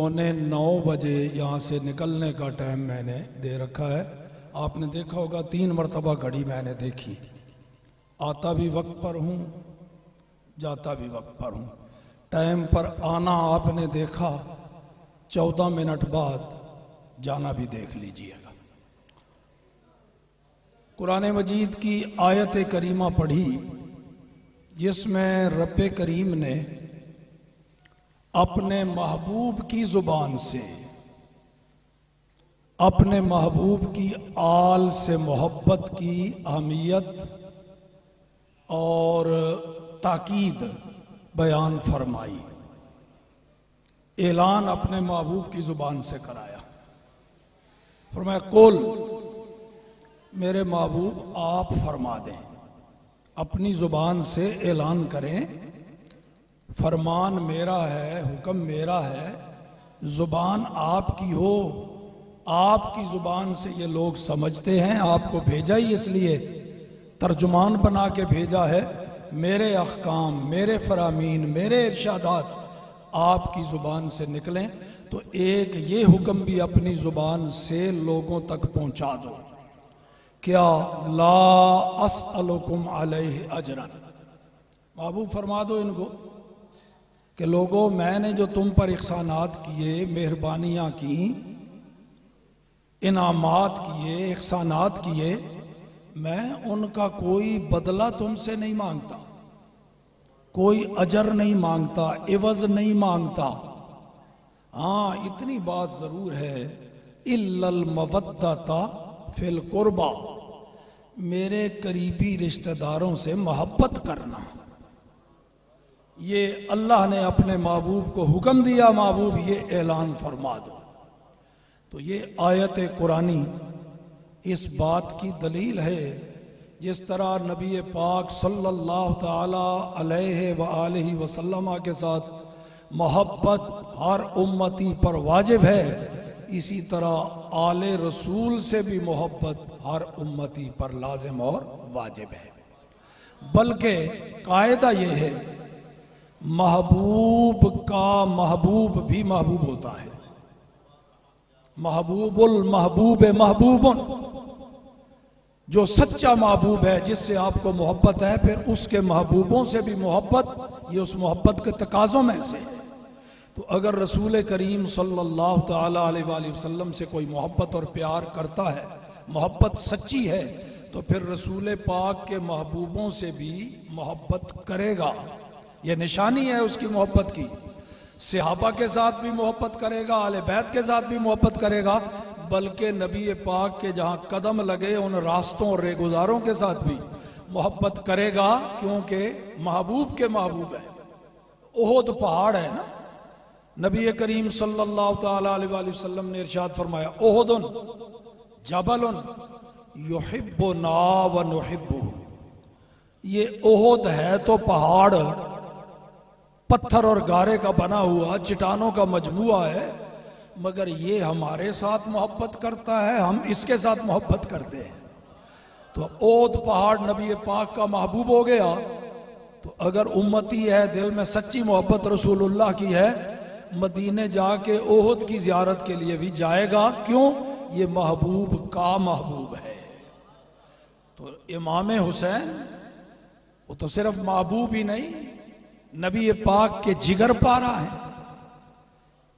8:45 یہاں سے نکلنے کا ٹائم میں نے دے رکھا ہے۔ آپ نے دیکھا ہوگا 3 مرتبہ گھڑی میں نے دیکھی، آتا بھی وقت پر ہوں، جاتا بھی وقت پر ہوں۔ ٹائم پر آنا آپ نے دیکھا، 14 منٹ بعد جانا بھی دیکھ لیجئے گا۔ قرآن مجید کی آیت کریمہ پڑھی جس میں رب کریم نے اپنے محبوب کی زبان سے، اپنے محبوب کی آل سے محبت کی اہمیت اور تاکید بیان فرمائی، اعلان اپنے محبوب کی زبان سے کرایا۔ فرمایا قول، میرے محبوب آپ فرما دیں، اپنی زبان سے اعلان کریں، فرمان میرا ہے، حکم میرا ہے، زبان آپ کی ہو، آپ کی زبان سے یہ لوگ سمجھتے ہیں، آپ کو بھیجا ہی اس لیے، ترجمان بنا کے بھیجا ہے، میرے احکام، میرے فرامین، میرے ارشادات آپ کی زبان سے نکلیں، تو ایک یہ حکم بھی اپنی زبان سے لوگوں تک پہنچا دو، کیا لا اسألکم علیہ اجرا، محبوب فرما دو ان کو کہ لوگوں میں نے جو تم پر احسانات کیے، مہربانیاں کی، انعامات کیے، احسانات کیے، میں ان کا کوئی بدلہ تم سے نہیں مانگتا، کوئی اجر نہیں مانگتا، عوض نہیں مانگتا۔ ہاں اتنی بات ضرور ہے، الا المودۃ فی القربى، میرے قریبی رشتہ داروں سے محبت کرنا، یہ اللہ نے اپنے محبوب کو حکم دیا، محبوب یہ اعلان فرما دو۔ تو یہ آیت قرآنی اس بات کی دلیل ہے، جس طرح نبی پاک صلی اللہ تعالی علیہ وآلہ وسلم کے ساتھ محبت ہر امتی پر واجب ہے، اسی طرح آل رسول سے بھی محبت ہر امتی پر لازم اور واجب ہے۔ بلکہ قاعدہ یہ ہے، محبوب کا محبوب بھی محبوب ہوتا ہے، محبوب المحبوب محبوب، جو سچا محبوب ہے، جس سے آپ کو محبت ہے، پھر اس کے محبوبوں سے بھی محبت، یہ اس محبت کے تقاضوں میں سے ہے۔ تو اگر رسول کریم صلی اللہ تعالی علیہ وآلہ وسلم سے کوئی محبت اور پیار کرتا ہے، محبت سچی ہے، تو پھر رسول پاک کے محبوبوں سے بھی محبت کرے گا، یہ نشانی ہے اس کی محبت کی۔ صحابہ کے ساتھ بھی محبت کرے گا، اہل بیت کے ساتھ بھی محبت کرے گا، بلکہ نبی پاک کے جہاں قدم لگے ان راستوں اور ریگزاروں کے ساتھ بھی محبت کرے گا، کیونکہ محبوب کے محبوب ہے۔ احد پہاڑ ہے نا، نبی کریم صلی اللہ تعالی علیہ وآلہ وسلم نے ارشاد فرمایا احد جبل یحبنا ونحبہ، یہ احد ہے تو پہاڑ، پتھر اور گارے کا بنا ہوا، چٹانوں کا مجموعہ ہے، مگر یہ ہمارے ساتھ محبت کرتا ہے، ہم اس کے ساتھ محبت کرتے ہیں۔ تو احد پہاڑ نبی پاک کا محبوب ہو گیا، تو اگر امتی ہے، دل میں سچی محبت رسول اللہ کی ہے، مدینے جا کے احد کی زیارت کے لیے بھی جائے گا، کیوں؟ یہ محبوب کا محبوب ہے۔ تو امام حسین وہ تو صرف محبوب ہی نہیں، نبی پاک کے جگر پارا ہے۔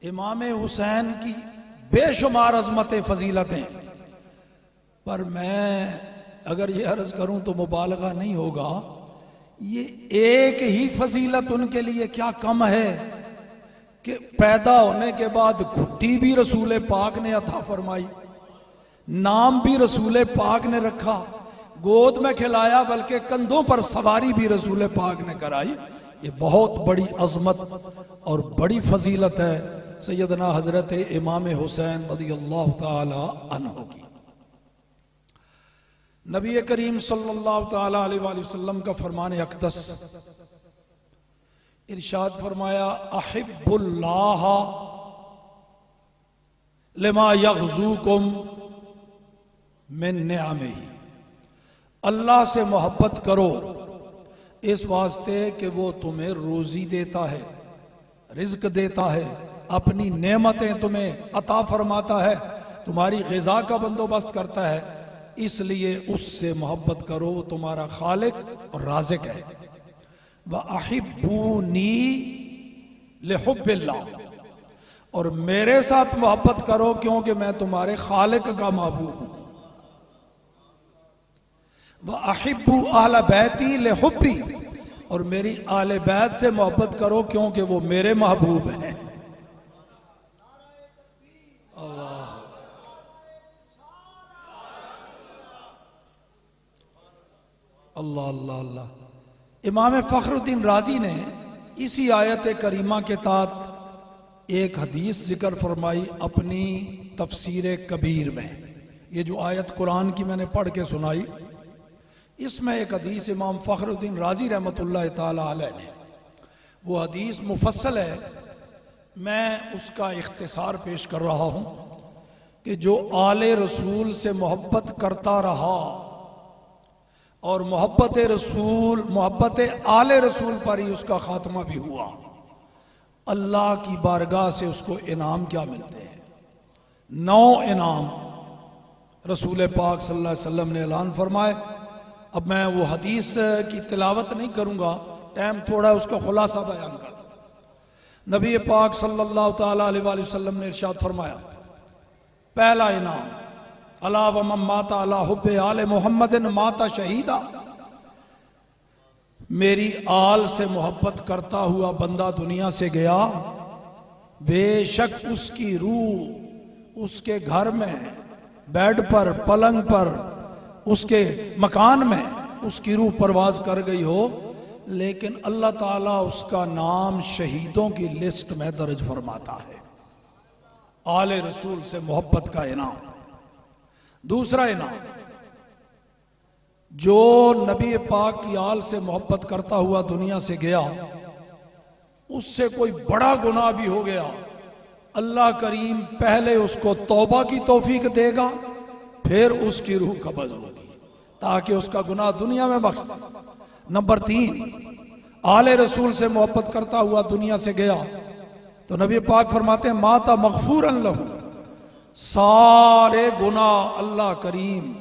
امام حسین کی بے شمار عظمت فضیلتیں، پر میں اگر یہ عرض کروں تو مبالغہ نہیں ہوگا، یہ ایک ہی فضیلت ان کے لیے کیا کم ہے کہ پیدا ہونے کے بعد گھٹی بھی رسول پاک نے عطا فرمائی، نام بھی رسول پاک نے رکھا، گود میں کھلایا، بلکہ کندھوں پر سواری بھی رسول پاک نے کرائی۔ یہ بہت بڑی عظمت اور بڑی فضیلت ہے سیدنا حضرت امام حسین رضی اللہ تعالی عنہ کی۔ نبی کریم صلی اللہ تعالی علیہ وآلہ وسلم کا فرمان اقدس، ارشاد فرمایا احب اللہ لما یغزوکم من نعمہ، اللہ سے محبت کرو اس واسطے کہ وہ تمہیں روزی دیتا ہے، رزق دیتا ہے، اپنی نعمتیں تمہیں عطا فرماتا ہے، تمہاری غذا کا بندوبست کرتا ہے، اس لیے اس سے محبت کرو، وہ تمہارا خالق اور رازق ہے۔ وَأَحِبُّونِي لِحُبِّ اللَّهِ، اور میرے ساتھ محبت کرو کیونکہ میں تمہارے خالق کا محبوب ہوں۔ وَأَحِبُّوا أَهْلَ بَيْتِي لِحُبِّي، اور میری اہل بیت سے محبت کرو کیونکہ وہ میرے محبوب ہیں۔ اللہ اللہ اللہ۔ امام فخر الدین رازی نے اسی آیت کریمہ کے تحت ایک حدیث ذکر فرمائی اپنی تفسیر کبیر میں۔ یہ جو آیت قرآن کی میں نے پڑھ کے سنائی، اس میں ایک حدیث امام فخر الدین رازی رحمۃ اللہ تعالی علیہ نے، وہ حدیث مفصل ہے، میں اس کا اختصار پیش کر رہا ہوں کہ جو آل رسول سے محبت کرتا رہا اور محبت آل رسول پر ہی اس کا خاتمہ بھی ہوا، اللہ کی بارگاہ سے اس کو انعام کیا ملتے ہیں؟ 9 انعام رسول پاک صلی اللہ علیہ وسلم نے اعلان فرمائے۔ اب میں وہ حدیث کی تلاوت نہیں کروں گا، ٹائم تھوڑا ہے، اس کا خلاصہ بیان کر۔ نبی پاک صلی اللہ تعالی علیہ وآلہ وسلم نے ارشاد فرمایا، پہلا انعام، الا ومن مات علی حب آل محمد مات شہیدا، میری آل سے محبت کرتا ہوا بندہ دنیا سے گیا، بے شک اس کی روح اس کے گھر میں، بیڈ پر، پلنگ پر، اس کے مکان میں اس کی روح پرواز کر گئی ہو، لیکن اللہ تعالیٰ اس کا نام شہیدوں کی لسٹ میں درج فرماتا ہے۔ آل رسول سے محبت کا انعام۔ دوسرا انعام، جو نبی پاک کی آل سے محبت کرتا ہوا دنیا سے گیا، اس سے کوئی بڑا گناہ بھی ہو گیا، اللہ کریم پہلے اس کو توبہ کی توفیق دے گا، پھر اس کی روح قبض ہوگی تاکہ اس کا گناہ دنیا میں بخش دے۔ نمبر 3، آل رسول سے محبت کرتا ہوا دنیا سے گیا تو نبی پاک فرماتے ہیں ماتا مغفورا لہ، سارے گناہ اللہ کریم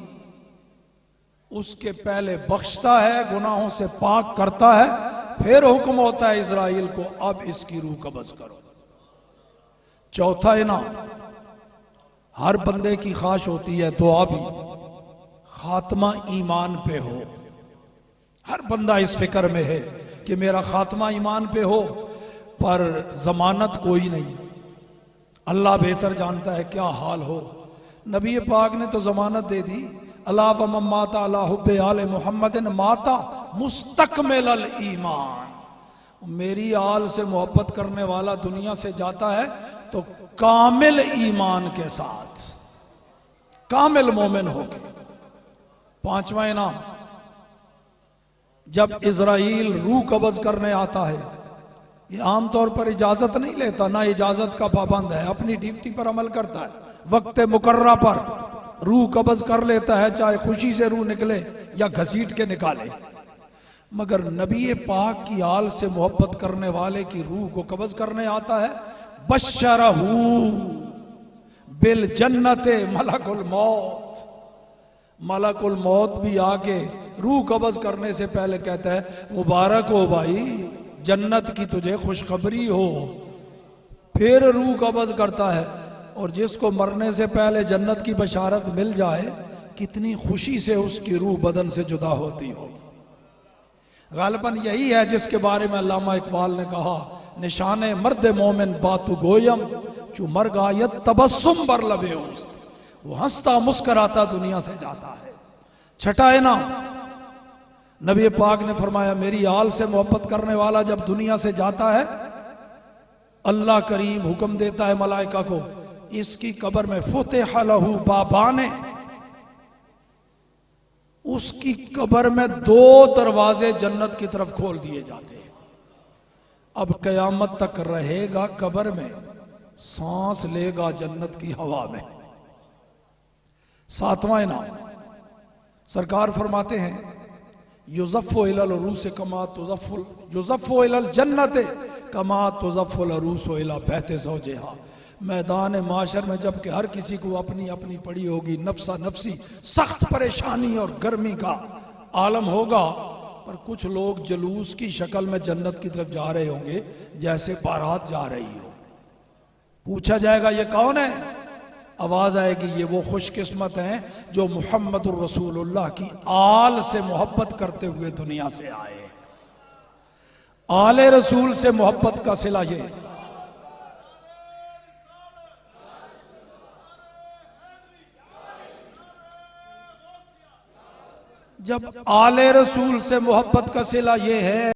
اس کے پہلے بخشتا ہے، گناہوں سے پاک کرتا ہے، پھر حکم ہوتا ہے اسرائیل کو اب اس کی روح قبض کرو۔ چوتھا انعام، ہر بندے کی خواہش ہوتی ہے، دعا بھی، خاتمہ ایمان پہ ہو۔ ہر بندہ اس فکر میں ہے کہ میرا خاتمہ ایمان پہ ہو، پر ضمانت کوئی نہیں، اللہ بہتر جانتا ہے کیا حال ہو۔ نبی پاک نے تو ضمانت دے دی، الا ومن مات علی حب آل محمد مات مستکمل الایمان، میری آل سے محبت کرنے والا دنیا سے جاتا ہے تو کامل ایمان کے ساتھ، کامل مومن ہو کے۔ پانچواں انعام، جب اسرائیل روح قبض کرنے آتا ہے، یہ عام طور پر اجازت نہیں لیتا، نہ اجازت کا پابند ہے، اپنی ڈیوٹی پر عمل کرتا ہے، وقت مقررہ پر روح قبض کر لیتا ہے، چاہے خوشی سے روح نکلے یا گھسیٹ کے نکالے۔ مگر نبی پاک کی آل سے محبت کرنے والے کی روح کو قبض کرنے آتا ہے، بشرہ بالجنت ملک الموت، ملک الموت بھی آگے روح قبض کرنے سے پہلے کہتا ہے مبارک ہو بھائی، جنت کی تجھے خوشخبری ہو، پھر روح قبض کرتا ہے۔ اور جس کو مرنے سے پہلے جنت کی بشارت مل جائے، کتنی خوشی سے اس کی روح بدن سے جدا ہوتی ہو۔ غالباً یہی ہے جس کے بارے میں علامہ اقبال نے کہا، نشان مرد مومن باتو گویم چو مرگ آیت تبسم بر لبے اوست، وہ ہنستا مسکراتا دنیا سے جاتا ہے۔ چھٹا انعام، نبی پاک نے فرمایا میری آل سے محبت کرنے والا جب دنیا سے جاتا ہے، اللہ کریم حکم دیتا ہے ملائکہ کو، اس کی قبر میں فتح لہ بابان، اس کی قبر میں 2 دروازے جنت کی طرف کھول دیے جاتے ہیں۔ اب قیامت تک رہے گا قبر میں، سانس لے گا جنت کی ہوا میں۔ 7واں انعام، سرکار فرماتے ہیں یزف الی العروس کما تزف یزف الی الجنت کما تزف العروس الی بیت زوجہا. میدان معاشر میں جب کہ ہر کسی کو اپنی اپنی پڑی ہوگی، نفسا نفسی سخت پریشانی اور گرمی کا عالم ہوگا، پر کچھ لوگ جلوس کی شکل میں جنت کی طرف جا رہے ہوں گے جیسے بارات جا رہی ہو. پوچھا جائے گا یہ کون ہے؟ آواز آئے گی یہ وہ خوش قسمت ہیں جو محمد الرسول اللہ کی آل سے محبت کرتے ہوئے دنیا سے آئے. آل رسول سے محبت کا صلہ یہ. جب آل رسول سے محبت کا صلہ یہ ہے